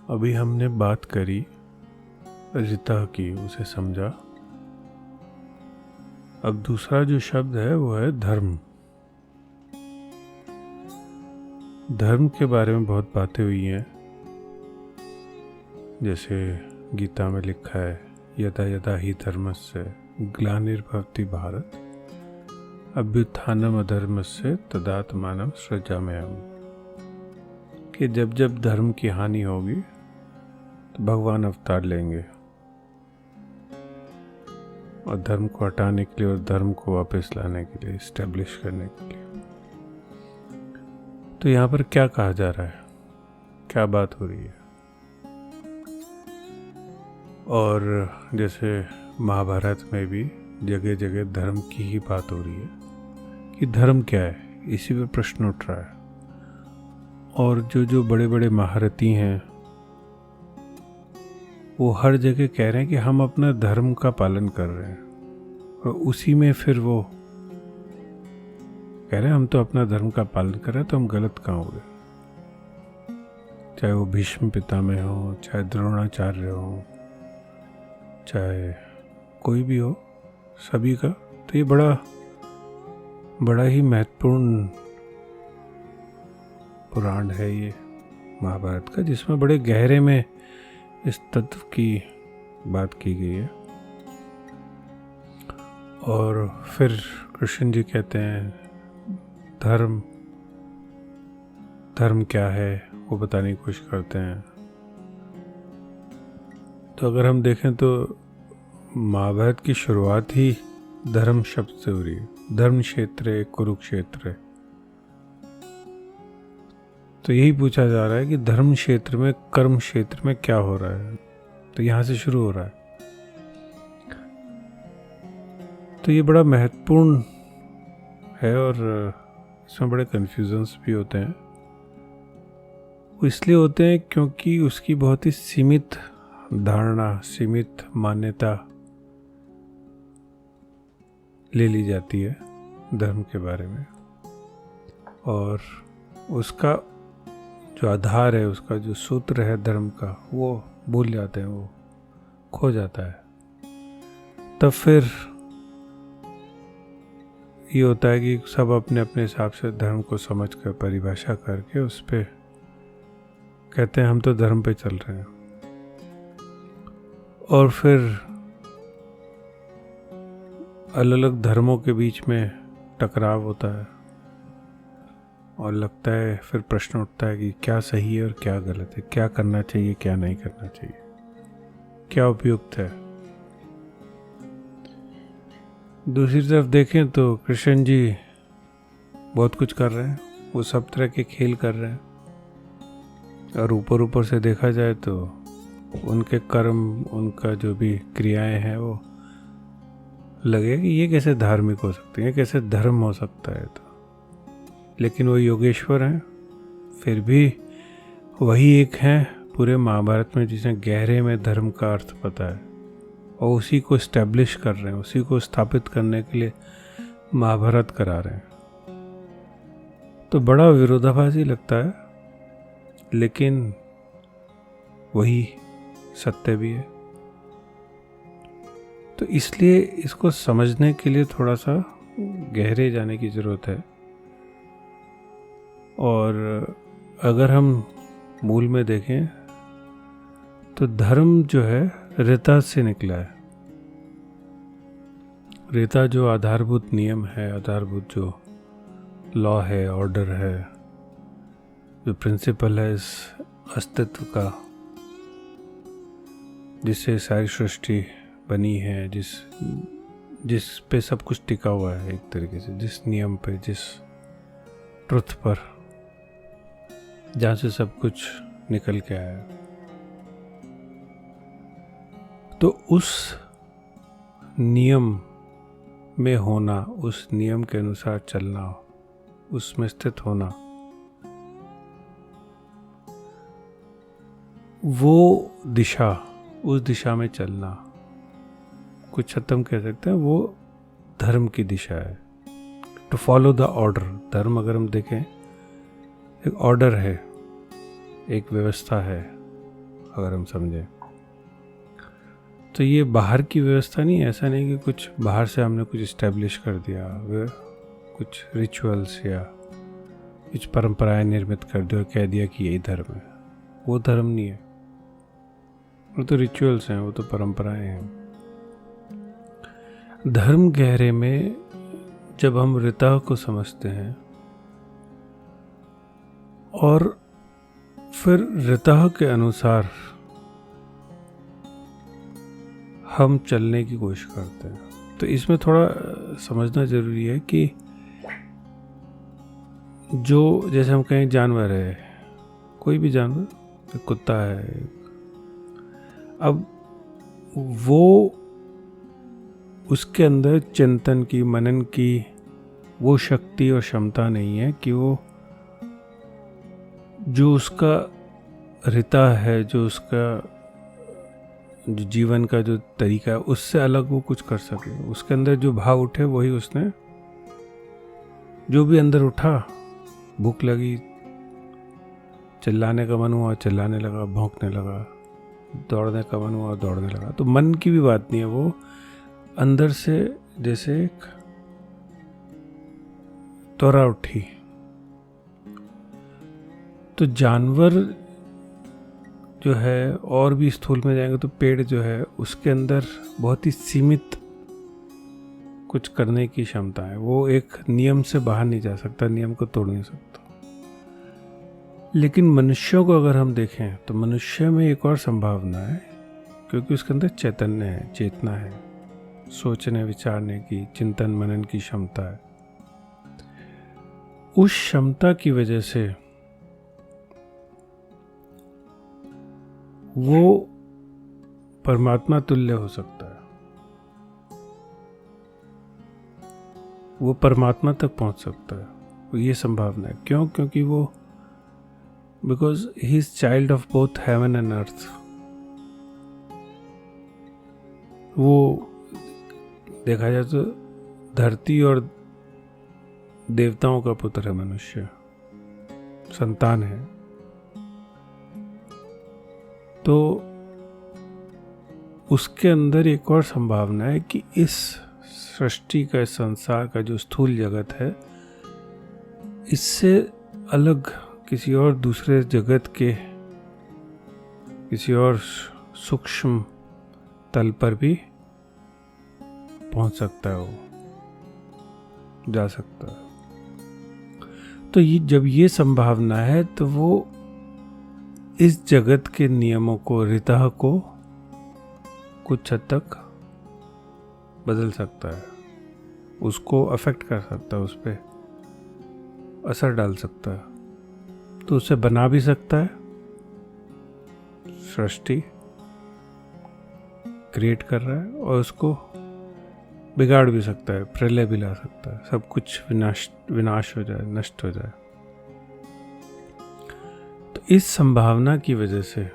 अभी हमने बात करी रिता की, उसे समझा। अब दूसरा जो शब्द है वो है धर्म। धर्म के बारे में बहुत बातें हुई हैं, जैसे गीता में लिखा है यदा यदा ही धर्मस्य ग्लानिर्भवति भारत अभ्युत्थानम अधर्मस्य तदात्मानं सृजाम्यहम्, कि जब जब धर्म की हानि होगी तो भगवान अवतार लेंगे और धर्म को हटाने के लिए और धर्म को वापस लाने के लिए, इस्टेब्लिश करने के लिए। तो यहाँ पर क्या कहा जा रहा है, क्या बात हो रही है? और जैसे महाभारत में भी जगह जगह धर्म की ही बात हो रही है कि धर्म क्या है, इसी पे प्रश्न उठ रहा है। और जो जो बड़े बड़े महारथी हैं वो हर जगह कह रहे हैं कि हम अपना धर्म का पालन कर रहे हैं, और उसी में फिर वो कह रहे हैं हम तो अपना धर्म का पालन कर रहे हैं, तो हम गलत कहाँ हो गए? चाहे वो भीष्म पितामह हो, चाहे द्रोणाचार्य हो, चाहे कोई भी हो, सभी का। तो ये बड़ा ही महत्वपूर्ण पुराण है ये महाभारत का, जिसमें बड़े गहरे में इस तत्व की बात की गई है। और फिर कृष्ण जी कहते हैं धर्म क्या है वो बताने की कोशिश करते हैं। तो अगर हम देखें तो महाभारत की शुरुआत ही धर्म शब्द से हो रही है। धर्म क्षेत्र कुरुक्षेत्र। तो यही पूछा जा रहा है कि धर्म क्षेत्र में, कर्म क्षेत्र में क्या हो रहा है। तो यहाँ से शुरू हो रहा है। तो ये बड़ा महत्वपूर्ण है और इसमें बड़े कन्फ्यूजन्स भी होते हैं। वो इसलिए होते हैं क्योंकि उसकी बहुत ही सीमित धारणा, सीमित मान्यता ले ली जाती है धर्म के बारे में, और उसका जो आधार है, उसका जो सूत्र है धर्म का, वो भूल जाते हैं, वो खो जाता है। तब फिर ये होता है कि सब अपने अपने हिसाब से धर्म को समझ कर, परिभाषा करके उस पे कहते हैं हम तो धर्म पे चल रहे हैं। और फिर अलग अलग धर्मों के बीच में टकराव होता है और लगता है, फिर प्रश्न उठता है कि क्या सही है और क्या गलत है, क्या करना चाहिए, क्या नहीं करना चाहिए, क्या उपयुक्त है। दूसरी तरफ देखें तो कृष्ण जी बहुत कुछ कर रहे हैं, वो सब तरह के खेल कर रहे हैं, और ऊपर से देखा जाए तो उनके कर्म, उनका जो भी क्रियाएं हैं, वो लगे कि ये कैसे धार्मिक हो सकते हैं, कैसे धर्म हो सकता है। तो लेकिन वो योगेश्वर हैं, फिर भी वही एक हैं पूरे महाभारत में जिसे गहरे में धर्म का अर्थ पता है, और उसी को इस्टेब्लिश कर रहे हैं, उसी को स्थापित करने के लिए महाभारत करा रहे हैं। तो बड़ा विरोधाभासी लगता है, लेकिन वही सत्य भी है। तो इसलिए इसको समझने के लिए थोड़ा सा गहरे जाने की ज़रूरत है। और अगर हम मूल में देखें तो धर्म जो है ऋता से निकला है। ऋता जो आधारभूत नियम है, आधारभूत जो लॉ है, ऑर्डर है, जो प्रिंसिपल है इस अस्तित्व का, जिससे सारी सृष्टि बनी है, जिस पे सब कुछ टिका हुआ है एक तरीके से, जिस नियम पे, जिस ट्रुथ पर, जहाँ से सब कुछ निकल के आया है। तो उस नियम में होना, उस नियम के अनुसार चलना, उसमें स्थित होना, वो दिशा, उस दिशा में चलना, कुछ हद हम कह सकते हैं वो धर्म की दिशा है। To follow the order. धर्म अगर हम देखें, एक ऑर्डर है, एक व्यवस्था है, अगर हम समझें तो ये बाहर की व्यवस्था नहीं है। ऐसा नहीं कि कुछ बाहर से हमने कुछ इस्टेब्लिश कर दिया, वे कुछ रिचुअल्स या कुछ परंपराएं निर्मित कर दी और कह दिया कि यही धर्म है। वो धर्म नहीं है, वो तो रिचुअल्स हैं, वो तो परंपराएं हैं। धर्म गहरे में जब हम ऋतः को समझते हैं और फिर ऋतः के अनुसार हम चलने की कोशिश करते हैं, तो इसमें थोड़ा समझना जरूरी है कि जो जैसे हम कहें जानवर है, कोई भी जानवर, एक कुत्ता है, अब वो उसके अंदर चिंतन की, मनन की वो शक्ति और क्षमता नहीं है कि वो जो उसका ऋता है, जो उसका जो जीवन का जो तरीका है उससे अलग वो कुछ कर सके। उसके अंदर जो भाव उठे वही उसने, जो भी अंदर उठा, भूख लगी, चिल्लाने का मन हुआ चिल्लाने लगा, भौंकने लगा, दौड़ने का मन हुआ दौड़ने लगा। तो मन की भी बात नहीं है, वो अंदर से जैसे एक त्वरा उठी। तो जानवर जो है, और भी स्थूल में जाएंगे तो पेड़ जो है उसके अंदर बहुत ही सीमित कुछ करने की क्षमता है। वो एक नियम से बाहर नहीं जा सकता, नियम को तोड़ नहीं सकता। लेकिन मनुष्यों को अगर हम देखें तो मनुष्य में एक और संभावना है, क्योंकि उसके अंदर चैतन्य है, चेतना है, सोचने विचारने की, चिंतन मनन की क्षमता है। उस क्षमता की वजह से वो परमात्मा तुल्य हो सकता है, वो परमात्मा तक पहुंच सकता है। ये संभावना है। क्यों? क्योंकि वो because he is child of both heaven and earth. वो देखा जाए तो धरती और देवताओं का पुत्र है, मनुष्य संतान है। तो उसके अंदर एक और संभावना है कि इस सृष्टि का, इस संसार का जो स्थूल जगत है, इससे अलग किसी और दूसरे जगत के किसी और सूक्ष्म तल पर भी पहुंच सकता है, वो जा सकता है। तो ये जब ये संभावना है तो वो इस जगत के नियमों को, ऋतः को कुछ हद तक बदल सकता है, उसको अफेक्ट कर सकता है, उस पर असर डाल सकता है। तो उसे बना भी सकता है, सृष्टि क्रिएट कर रहा है, और उसको बिगाड़ भी सकता है, प्रलय भी ला सकता है, सब कुछ विनाश हो जाए, नष्ट हो जाए। तो इस संभावना की वजह से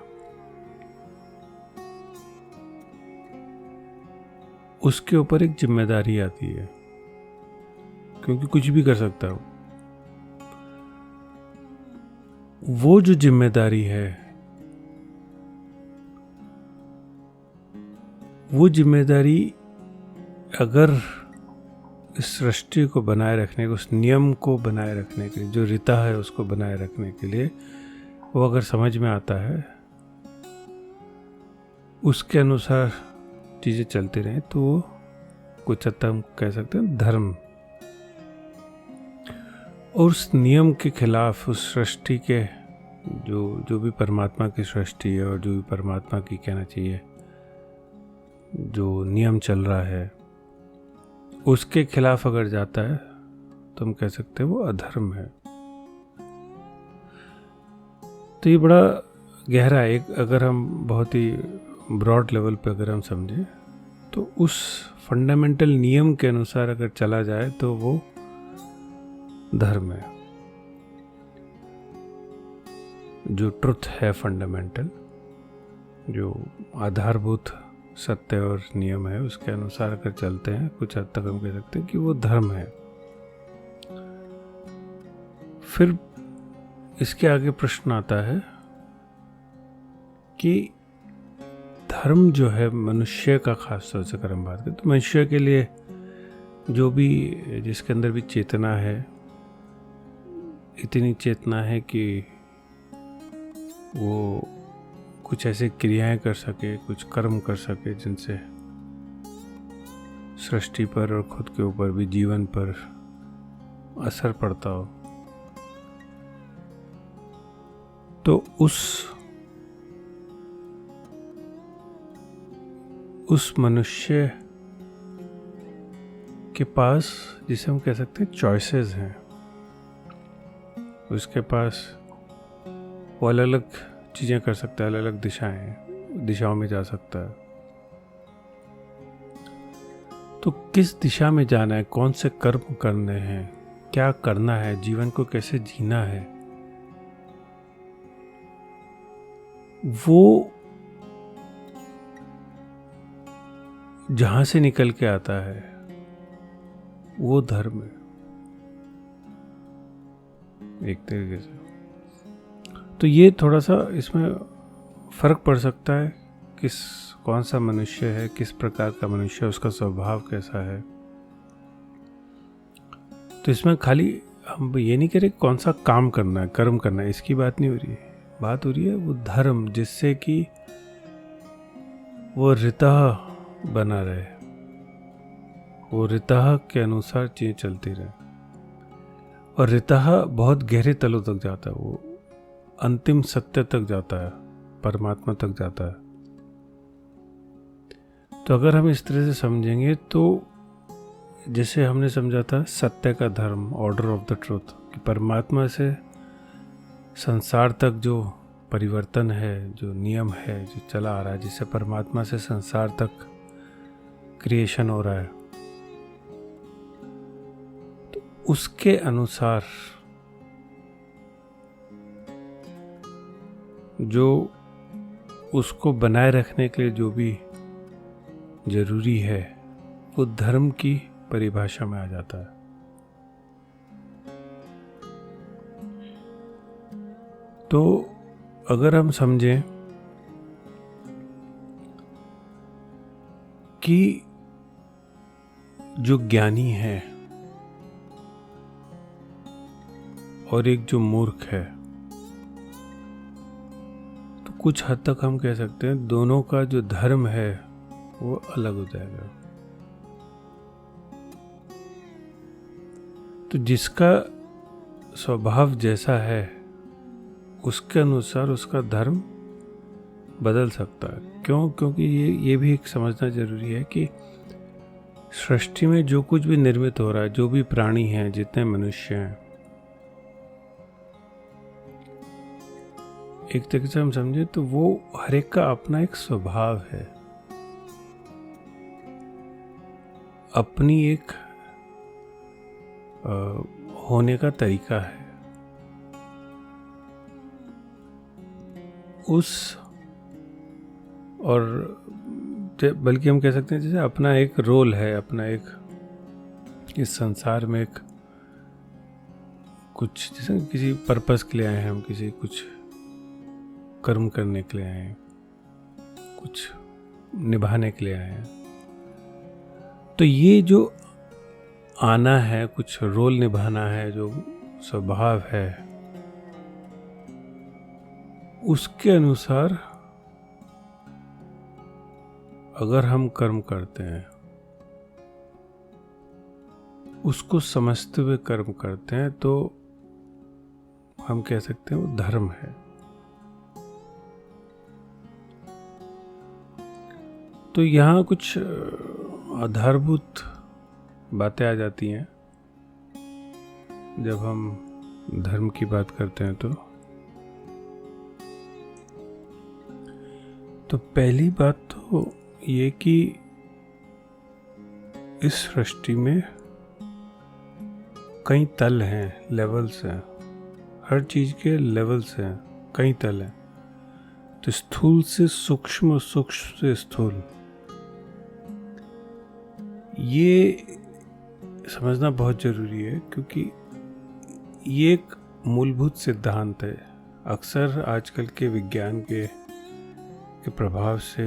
उसके ऊपर एक जिम्मेदारी आती है, क्योंकि कुछ भी कर सकता है वो जो जिम्मेदारी है, वो जिम्मेदारी अगर इस सृष्टि को बनाए रखने के, उस नियम को बनाए रखने के लिए, जो ऋता है उसको बनाए रखने के लिए वो अगर समझ में आता है, उसके अनुसार चीज़ें चलती रहें, तो वो कुछ हद तक हम कह सकते हैं धर्म। और उस नियम के खिलाफ, उस सृष्टि के जो भी परमात्मा की सृष्टि है और जो भी परमात्मा की, कहना चाहिए, जो नियम चल रहा है, उसके खिलाफ अगर जाता है तो हम कह सकते हैं वो अधर्म है। तो ये बड़ा गहरा है। एक अगर हम बहुत ही ब्रॉड लेवल पे अगर हम समझें तो उस फंडामेंटल नियम के अनुसार अगर चला जाए तो वो धर्म है। जो ट्रुथ है फंडामेंटल, जो आधारभूत सत्य और नियम है, उसके अनुसार अगर चलते हैं, कुछ हद तक हम कह सकते हैं कि वो धर्म है। फिर इसके आगे प्रश्न आता है कि धर्म जो है मनुष्य का, खास तौर से अगर हम बात करें तो मनुष्य के लिए जो भी, जिसके अंदर भी चेतना है, इतनी चेतना है कि वो कुछ ऐसे क्रियाएं कर सके, कुछ कर्म कर सके जिनसे सृष्टि पर और खुद के ऊपर भी, जीवन पर असर पड़ता हो। तो उस मनुष्य के पास, जिसे हम कह सकते हैं चॉइसेस हैं, उसके पास वो अलग अलग चीज़ें कर सकता है, अलग अलग दिशाओं में जा सकता है। तो किस दिशा में जाना है, कौन से कर्म करने हैं, क्या करना है, जीवन को कैसे जीना है, वो जहां से निकल के आता है वो धर्म है एक तरीके से। तो ये थोड़ा सा इसमें फर्क पड़ सकता है, कौन सा मनुष्य है, किस प्रकार का मनुष्य है, उसका स्वभाव कैसा है। तो इसमें खाली हम ये नहीं कह रहे कौन सा काम करना है, कर्म करना है, इसकी बात नहीं हो रही है। बात हो रही है वो धर्म, जिससे कि वो रितः बना रहे, वो रितः के अनुसार चीजें चलती रहे। और रितः बहुत गहरे तलों तक जाता है, वो अंतिम सत्य तक जाता है, परमात्मा तक जाता है। तो अगर हम इस तरह से समझेंगे तो जैसे हमने समझा था सत्य का धर्म, ऑर्डर ऑफ द ट्रूथ, कि परमात्मा से संसार तक जो परिवर्तन है, जो नियम है, जो चला आ रहा है, जिससे परमात्मा से संसार तक क्रिएशन हो रहा है, तो उसके अनुसार जो उसको बनाए रखने के लिए जो भी जरूरी है, वो धर्म की परिभाषा में आ जाता है। तो अगर हम समझें कि जो ज्ञानी है और एक जो मूर्ख है, तो कुछ हद तक हम कह सकते हैं दोनों का जो धर्म है वो अलग हो जाएगा। तो जिसका स्वभाव जैसा है उसके अनुसार उसका धर्म बदल सकता है। क्यों? क्योंकि ये भी एक समझना जरूरी है कि सृष्टि में जो कुछ भी निर्मित हो रहा है, जो भी प्राणी हैं, जितने मनुष्य हैं, एक तरीके से हम समझे तो वो हर एक का अपना एक स्वभाव है, अपनी एक होने का तरीका है। और बल्कि हम कह सकते हैं जैसे अपना एक रोल है, अपना एक इस संसार में एक कुछ, जैसे किसी पर्पस के लिए आए हैं हम, किसी कुछ कर्म करने के लिए आए हैं, कुछ निभाने के लिए आए हैं। तो ये जो आना है, कुछ रोल निभाना है, जो स्वभाव है, उसके अनुसार अगर हम कर्म करते हैं, उसको समझते हुए कर्म करते हैं, तो हम कह सकते हैं वो धर्म है। तो यहाँ कुछ आधारभूत बातें आ जाती हैं जब हम धर्म की बात करते हैं। तो पहली बात तो ये कि इस सृष्टि में कई तल हैं, लेवल्स हैं, हर चीज के लेवल्स हैं, कई तल हैं। तो स्थूल से सूक्ष्म, सूक्ष्म से स्थूल, ये समझना बहुत जरूरी है, क्योंकि ये एक मूलभूत सिद्धांत है। अक्सर आजकल के विज्ञान के के प्रभाव से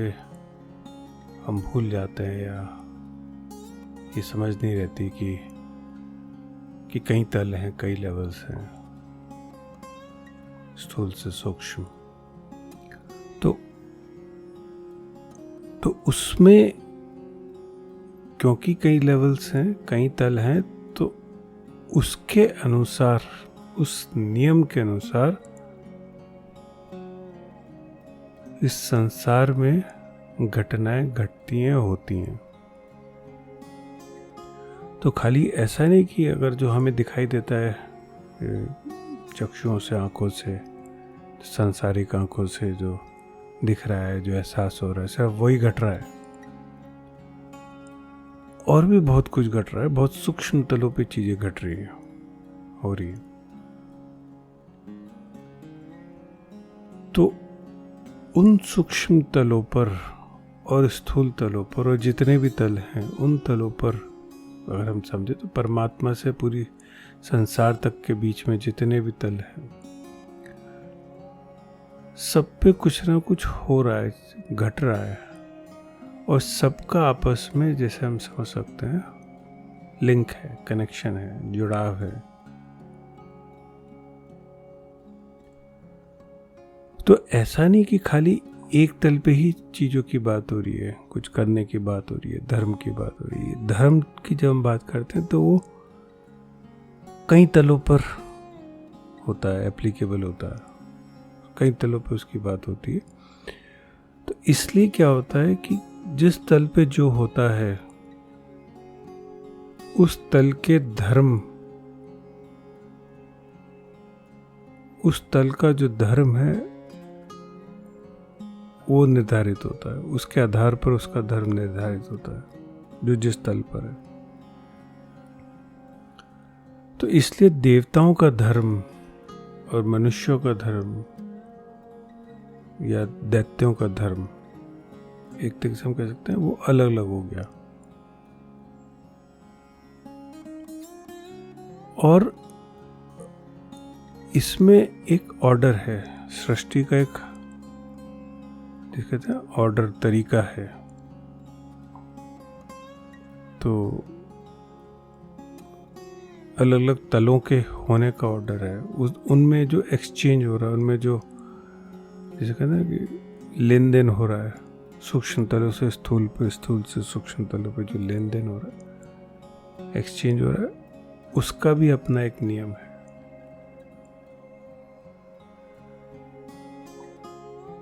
हम भूल जाते हैं या ये समझ नहीं रहती कि कई तल हैं, कई लेवल्स हैं, स्थूल से सूक्ष्म। तो उसमें क्योंकि कई लेवल्स हैं, कई तल हैं, तो उसके अनुसार, उस नियम के अनुसार इस संसार में घटनाएं घटती हैं, होती हैं। तो खाली ऐसा नहीं कि अगर जो हमें दिखाई देता है चक्षुओं से, आंखों से, सांसारिक आंखों से जो दिख रहा है, जो एहसास हो रहा है, सिर्फ वही घट रहा है। और भी बहुत कुछ घट रहा है, बहुत सूक्ष्म तलों पे चीजें घट रही हैं, हो रही है। तो उन सूक्ष्म तलों पर और स्थूल तलों पर और जितने भी तल हैं, उन तलों पर अगर हम समझे तो परमात्मा से पूरी संसार तक के बीच में जितने भी तल हैं, सब पे कुछ ना कुछ हो रहा है, घट रहा है, और सबका आपस में, जैसे हम समझ सकते हैं, लिंक है, कनेक्शन है, जुड़ाव है। तो ऐसा नहीं कि खाली एक तल पे ही चीज़ों की बात हो रही है, कुछ करने की बात हो रही है, धर्म की बात हो रही है। धर्म की जब हम बात करते हैं तो वो कई तलों पर होता है, एप्लीकेबल होता है, कई तलों पे उसकी बात होती है। तो इसलिए क्या होता है कि जिस तल पे जो होता है, उस तल के धर्म, उस तल का जो धर्म है वो निर्धारित होता है, उसके आधार पर उसका धर्म निर्धारित होता है, जो जिस तल पर है। तो इसलिए देवताओं का धर्म और मनुष्यों का धर्म या दैत्यों का धर्म, एक तरीके से हम कह सकते हैं, वो अलग अलग हो गया। और इसमें एक ऑर्डर है, सृष्टि का एक, जिसे कहते हैं ऑर्डर, तरीका है। तो अलग अलग तलों के होने का ऑर्डर है, उनमें जो एक्सचेंज हो रहा है, उनमें जो जैसे कहते हैं कि लेन देन हो रहा है, सूक्ष्म तलों से स्थूल पे, स्थूल से सूक्ष्म तलों पे जो लेन देन हो रहा है, एक्सचेंज हो रहा है, उसका भी अपना एक नियम है।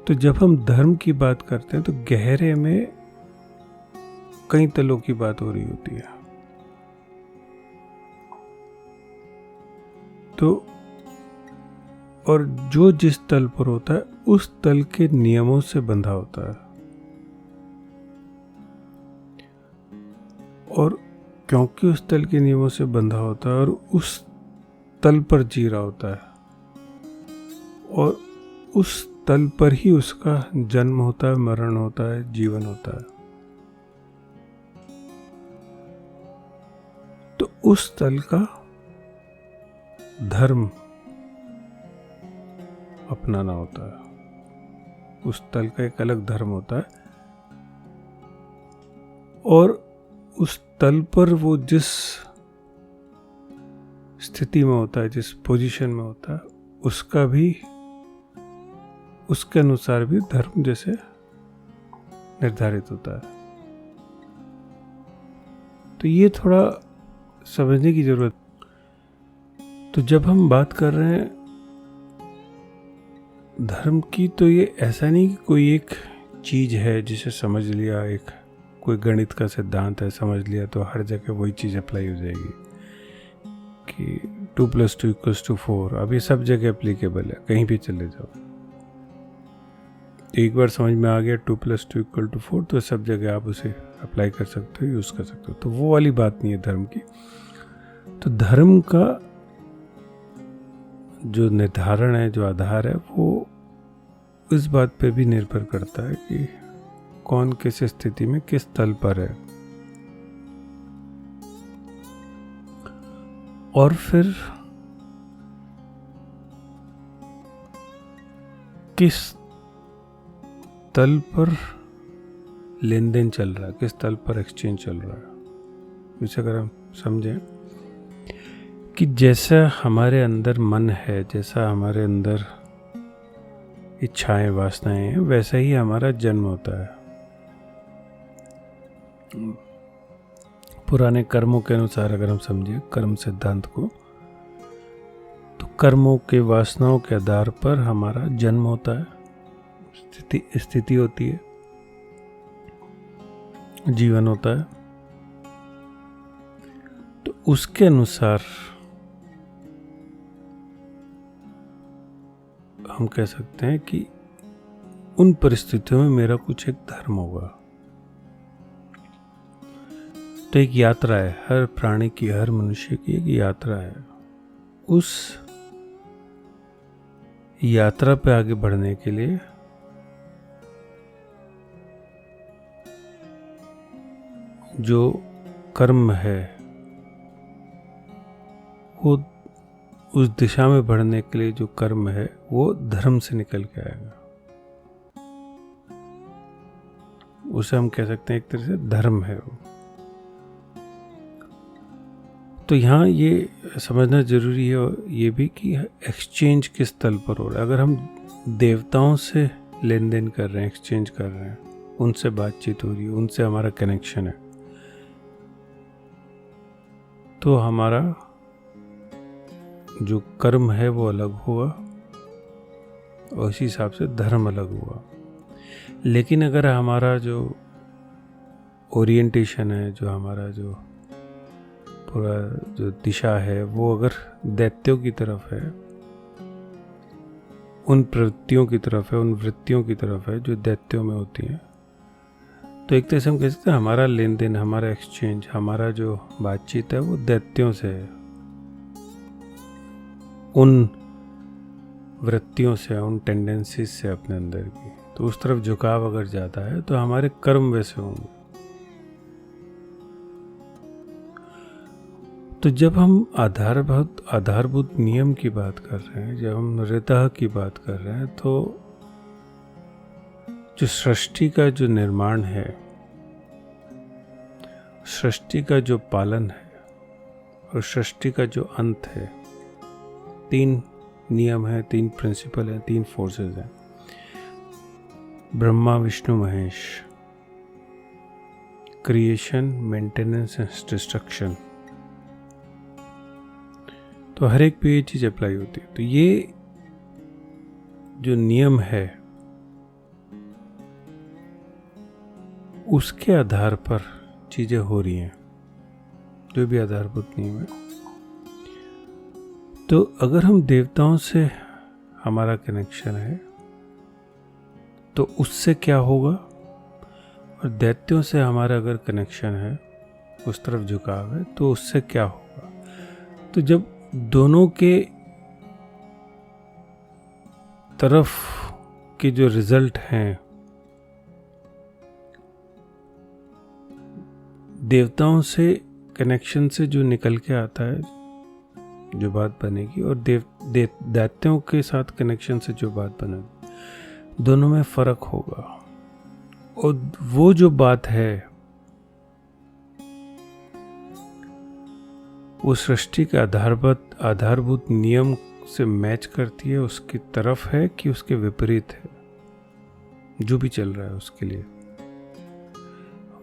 तो जब हम धर्म की बात करते हैं तो गहरे में कई तलों की बात हो रही होती है। तो और जो जिस तल पर होता है उस तल के नियमों से बंधा होता है, और क्योंकि उस तल के नियमों से बंधा होता है और उस तल पर जी रहा होता है, और उस तल पर ही उसका जन्म होता है, मरण होता है, जीवन होता है। तो उस तल का धर्म अपनाना होता है, उस तल का एक अलग धर्म होता है, और उस तल पर वो जिस स्थिति में होता है, जिस पोजीशन में होता है, उसका भी, उसके अनुसार भी धर्म जैसे निर्धारित होता है। तो ये थोड़ा समझने की जरूरत। तो जब हम बात कर रहे हैं धर्म की, तो ये ऐसा नहीं कि कोई एक चीज है जिसे समझ लिया, एक कोई गणित का सिद्धांत है, समझ लिया तो हर जगह वही चीज अप्लाई हो जाएगी कि 2 + 2 = 4। अब ये सब जगह एप्लीकेबल है, कहीं भी चले जाओ, एक बार समझ में आ गया 2 + 2 = 4, तो सब जगह आप उसे अप्लाई कर सकते हो, यूज कर सकते हो। तो वो वाली बात नहीं है धर्म की। तो धर्म का जो निर्धारण है, जो आधार है, वो इस बात पे भी निर्भर करता है कि कौन किस स्थिति में किस तल पर है, और फिर किस तल पर लेन देन चल रहा है, किस तल पर एक्सचेंज चल रहा है। इसे अगर हम समझें कि जैसा हमारे अंदर मन है, जैसा हमारे अंदर इच्छाएं वासनाएं हैं, वैसा ही हमारा जन्म होता है। पुराने कर्मों के अनुसार अगर हम समझें कर्म सिद्धांत को, तो कर्मों के वासनाओं के आधार पर हमारा जन्म होता है, स्थिति होती है, जीवन होता है। तो उसके अनुसार हम कह सकते हैं कि उन परिस्थितियों में मेरा कुछ एक धर्म होगा। तो एक यात्रा है, हर प्राणी की, हर मनुष्य की एक यात्रा है। उस यात्रा पे आगे बढ़ने के लिए जो कर्म है वो, उस दिशा में बढ़ने के लिए जो कर्म है वो धर्म से निकल के आएगा। उसे हम कह सकते हैं एक तरह से धर्म है वो। तो यहाँ ये समझना जरूरी है ये भी कि एक्सचेंज किस तल पर हो रहा है। अगर हम देवताओं से लेन देन कर रहे हैं, एक्सचेंज कर रहे हैं, उनसे बातचीत हो रही है, उनसे हमारा कनेक्शन है, तो हमारा जो कर्म है वो अलग हुआ और इसी हिसाब से धर्म अलग हुआ। लेकिन अगर हमारा जो ओरिएंटेशन है, जो हमारा जो पूरा जो दिशा है वो अगर दैत्यों की तरफ है, उन प्रवृत्तियों की तरफ है, उन वृत्तियों की तरफ है जो दैत्यों में होती हैं, तो एक तरह से हम कह सकते हैं हमारा लेन देन, हमारा एक्सचेंज, हमारा जो बातचीत है वो दैत्यों से है, उन वृत्तियों से, उन टेंडेंसीज से अपने अंदर की। तो उस तरफ झुकाव अगर जाता है तो हमारे कर्म वैसे होंगे। तो जब हम आधारभूत नियम की बात कर रहे हैं, जब हम ऋतः की बात कर रहे हैं, तो जो सृष्टि का जो निर्माण है, सृष्टि का जो पालन है और सृष्टि का जो अंत है, 3 नियम है, 3 प्रिंसिपल हैं, 3 फोर्सेस हैं, Brahma Vishnu Mahesh, creation, maintenance and destruction. तो हर एक पे ये चीज अप्लाई होती है। तो ये जो नियम है उसके आधार पर चीजें हो रही हैं, जो भी आधारभूत नियम है। तो अगर हम देवताओं से हमारा कनेक्शन है तो उससे क्या होगा, और दैत्यों से हमारा अगर कनेक्शन है, उस तरफ झुकाव है, तो उससे क्या होगा। तो जब दोनों के तरफ के जो रिजल्ट हैं, देवताओं से कनेक्शन से जो निकल के आता है, जो बात बनेगी, और दैत्यों के साथ कनेक्शन से जो बात बनेगी, दोनों में फर्क होगा। और वो जो बात है वो सृष्टि के आधारभूत नियम से मैच करती है, उसकी तरफ है कि उसके विपरीत है, जो भी चल रहा है उसके लिए।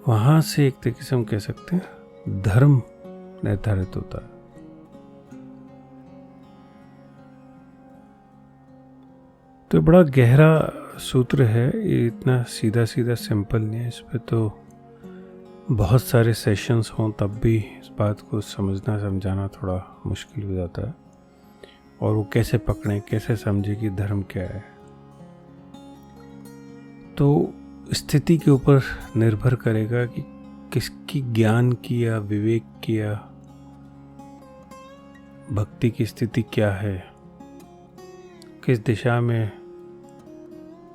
वहां से एक तरीके से हम कह सकते हैं धर्म निर्धारित होता है। तो बड़ा गहरा सूत्र है ये, इतना सीधा सिंपल नहीं है। इस पे तो बहुत सारे सेशंस हों तब भी इस बात को समझाना थोड़ा मुश्किल हो जाता है। और वो कैसे पकड़ें, कैसे समझे कि धर्म क्या है। तो स्थिति के ऊपर निर्भर करेगा कि किसकी ज्ञान की या विवेक की या भक्ति की स्थिति क्या है, किस दिशा में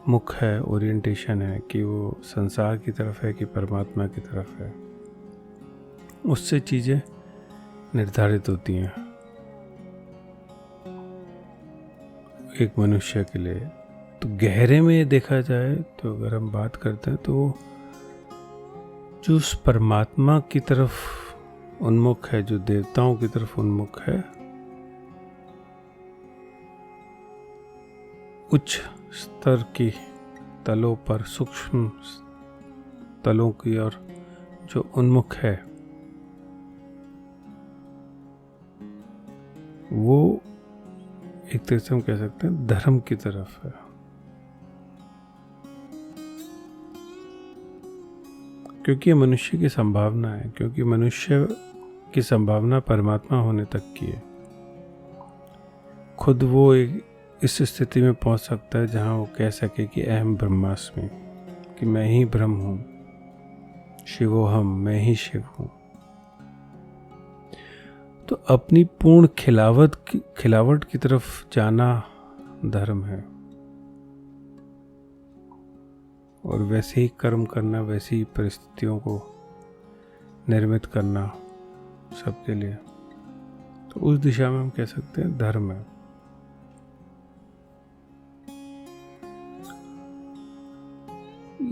मुख है, ओरिएंटेशन है, कि वो संसार की तरफ है कि परमात्मा की तरफ है। उससे चीजें निर्धारित होती हैं एक मनुष्य के लिए। तो गहरे में देखा जाए तो अगर हम बात करते हैं तो जो उस परमात्मा की तरफ उन्मुख है, जो देवताओं की तरफ उन्मुख है, उच्च स्तर की तलों पर, सूक्ष्म तलों की ओर जो उन्मुख है, वो एक तरह से हम कह सकते हैं धर्म की तरफ है। क्योंकि ये मनुष्य की संभावना है, क्योंकि मनुष्य की संभावना परमात्मा होने तक की है। खुद वो इस स्थिति में पहुंच सकता है जहां वो कह सके कि अहम ब्रह्मास्मि, कि मैं ही ब्रह्म हूं, शिवोहम, मैं ही शिव हूं। तो अपनी पूर्ण खिलावट की तरफ जाना धर्म है, और वैसे ही कर्म करना, वैसी ही परिस्थितियों को निर्मित करना सबके लिए, तो उस दिशा में हम कह सकते हैं धर्म है।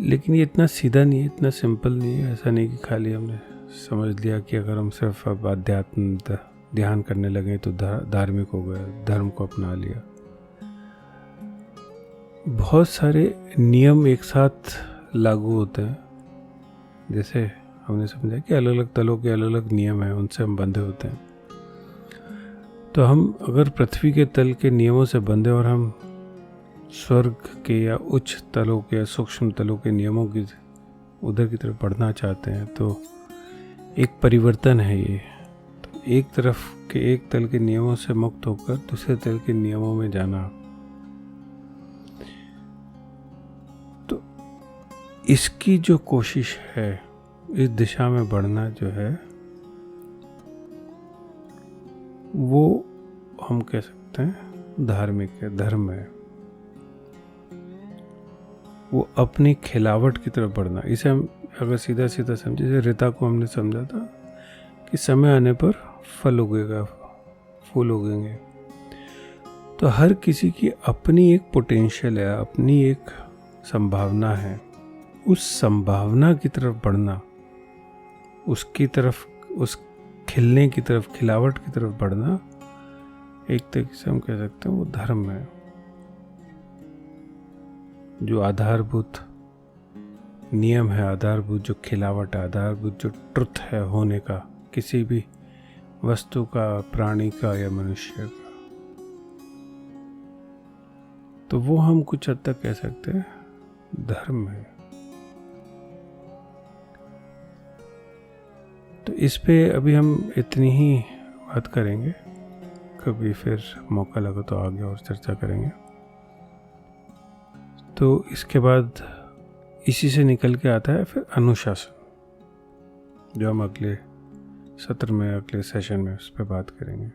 लेकिन ये इतना सीधा नहीं है, इतना सिंपल नहीं है। ऐसा नहीं कि खाली हमने समझ लिया कि अगर हम सिर्फ अब अध्यात्म ध्यान करने लगे तो धार्मिक हो गए, धर्म को अपना लिया। बहुत सारे नियम एक साथ लागू होते हैं। जैसे हमने समझा कि अलग अलग तलों के अलग अलग नियम हैं, उनसे हम बंधे होते हैं। तो हम अगर पृथ्वी के तल के नियमों से बंधे और हम स्वर्ग के या उच्च तलों के या सूक्ष्म तलों के नियमों की उधर की तरफ बढ़ना चाहते हैं, तो एक परिवर्तन है ये। तो एक तरफ के एक तल के नियमों से मुक्त होकर दूसरे तल के नियमों में जाना, तो इसकी जो कोशिश है, इस दिशा में बढ़ना जो है, वो हम कह सकते हैं धार्मिक है, धर्म है। वो अपनी खिलावट की तरफ बढ़ना। इसे हम अगर सीधा सीधा समझे, जैसे रीता को हमने समझा था कि समय आने पर फल उगेगा, फूल उगेंगे। तो हर किसी की अपनी एक पोटेंशियल है, अपनी एक संभावना है। उस संभावना की तरफ बढ़ना, उसकी तरफ, उस खिलने की तरफ, खिलावट की तरफ बढ़ना, एक तरीके से हम कह सकते हैं वो धर्म है। जो आधारभूत नियम है, आधारभूत जो खिलावट है, आधारभूत जो ट्रुथ है होने का, किसी भी वस्तु का, प्राणी का या मनुष्य का, तो वो हम कुछ हद तक कह सकते हैं धर्म है। तो इस पे अभी हम इतनी ही बात करेंगे, कभी फिर मौका लगा तो आगे और चर्चा करेंगे। तो इसके बाद इसी से निकल के आता है फिर अनुशासन, जो हम अगले सत्र में, अगले सेशन में उस पर बात करेंगे।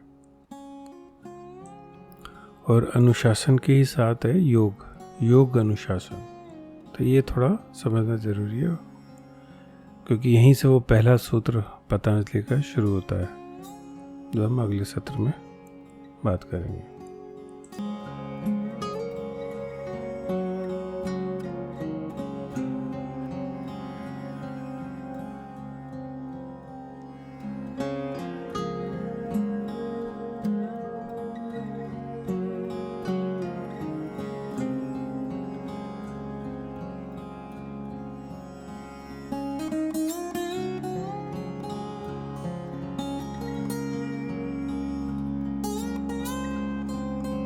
और अनुशासन के ही साथ है योग, योग अनुशासन। तो ये थोड़ा समझना जरूरी है, क्योंकि यहीं से वो पहला सूत्र पतंजलि का शुरू होता है, जो हम अगले सत्र में बात करेंगे।